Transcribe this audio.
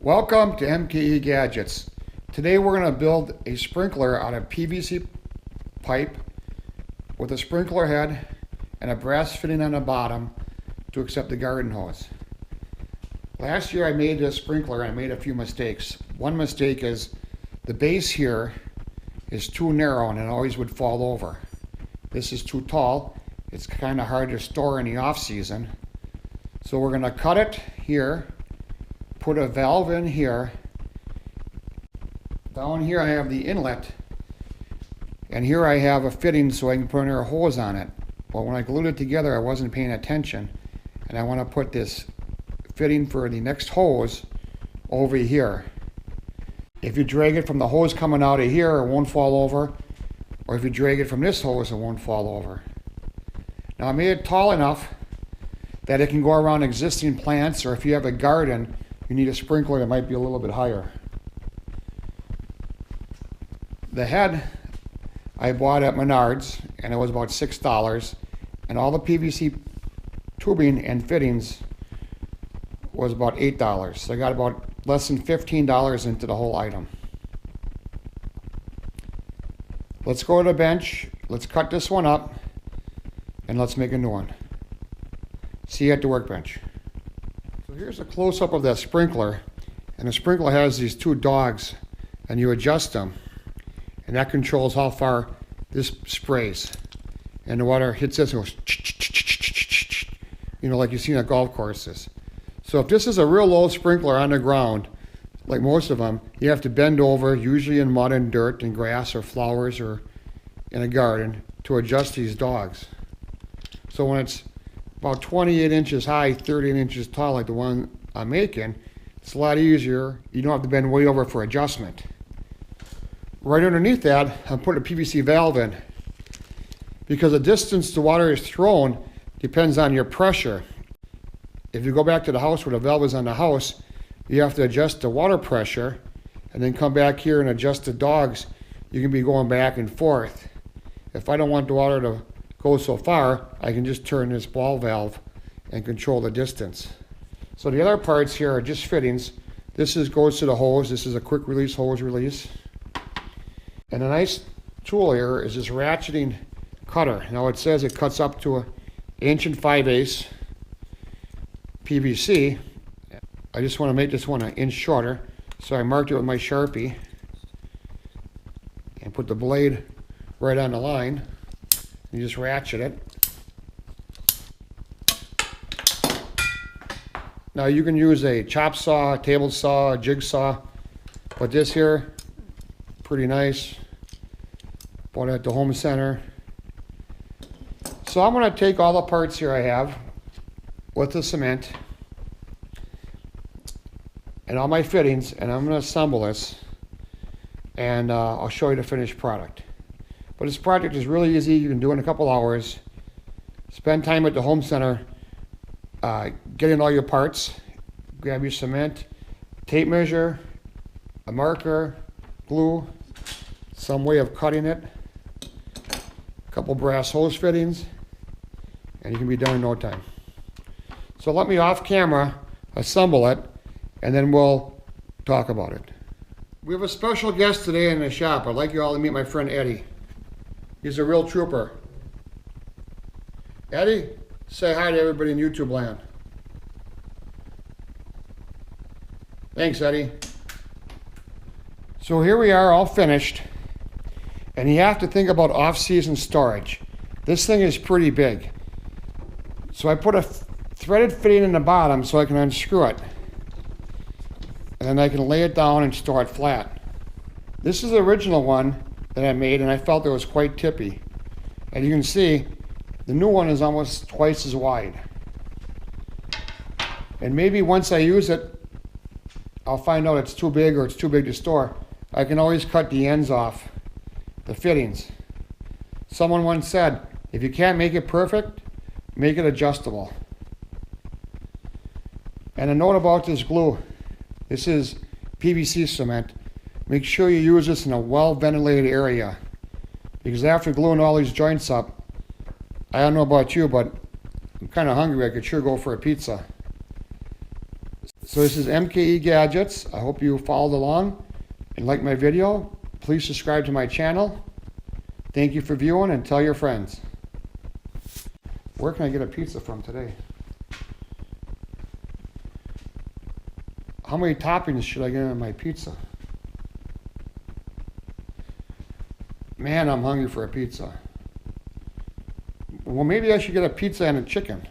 Welcome to MKE Gadgets. Today we're going to build a sprinkler out of PVC pipe with a sprinkler head and a brass fitting on the bottom to accept the garden hose. Last year I made this sprinkler and I made a few mistakes. One mistake is the base here is too narrow and it always would fall over. This is too tall. It's kind of hard to store in the off season. So we're going to cut it here. Put a valve in here. Down here I have the inlet, and here I have a fitting so I can put another hose on it. But when I glued it together I wasn't paying attention, and I want to put this fitting for the next hose over here. If you drag it from the hose coming out of here, it won't fall over, or if you drag it from this hose, it won't fall over. Now I made it tall enough that it can go around existing plants, or if you have a garden you need a sprinkler that might be a little bit higher. The head I bought at Menards, and it was about $6, and all the PVC tubing and fittings was about $8. So I got about less than $15 into the whole item. Let's go to the bench, let's cut this one up, and let's make a new one. See you at the workbench. So here's a close-up of that sprinkler, and the sprinkler has these two dogs, and you adjust them, and that controls how far this sprays, and the water hits this and goes, you know, like you see on golf courses. So if this is a real low sprinkler on the ground, like most of them, you have to bend over, usually in mud and dirt and grass or flowers or in a garden, to adjust these dogs. So when it's about 28 inches high, 38 inches tall like the one I'm making, it's a lot easier. You don't have to bend way over for adjustment. Right underneath that, I'm putting a PVC valve in, because the distance the water is thrown depends on your pressure. If you go back to the house where the valve is on the house, you have to adjust the water pressure and then come back here and adjust the dogs. You can be going back and forth. If I don't want the water to go so far, I can just turn this ball valve and control the distance. So the other parts here are just fittings. This goes to the hose. This is a quick release hose release. And a nice tool here is this ratcheting cutter. Now it says it cuts up to 1 5/8 inch PVC. I just want to make this one 1 inch shorter, so I marked it with my Sharpie and put the blade right on the line. You just ratchet it. Now you can use a chop saw, table saw, a jigsaw, but this here, pretty nice. Bought it at the home center. So I'm going to take all the parts here I have with the cement and all my fittings, and I'm going to assemble this, and I'll show you the finished product. But this project is really easy. You can do it in a couple hours. Spend time at the home center getting all your parts. Grab your cement, tape measure, a marker, glue, some way of cutting it, a couple brass hose fittings, and you can be done in no time. So let me off camera assemble it, and then we'll talk about it. We have a special guest today in the shop. I'd like you all to meet my friend Eddie. He's a real trooper. Eddie, say hi to everybody in YouTube land. Thanks, Eddie. So here we are, all finished. And you have to think about off-season storage. This thing is pretty big. So I put a threaded fitting in the bottom so I can unscrew it. And then I can lay it down and store it flat. This is the original one that I made, and I felt it was quite tippy. And you can see the new one is almost twice as wide. And maybe once I use it, I'll find out it's too big or it's too big to store. I can always cut the ends off, the fittings. Someone once said, if you can't make it perfect, make it adjustable. And a note about this glue. This is PVC cement. Make sure you use this in a well-ventilated area, because after gluing all these joints up, I don't know about you, but I'm kind of hungry. I could sure go for a pizza. So this is MKE Gadgets. I hope you followed along and liked my video. Please subscribe to my channel. Thank you for viewing and tell your friends. Where can I get a pizza from today? How many toppings should I get on my pizza? Man, I'm hungry for a pizza. Well, maybe I should get a pizza and a chicken.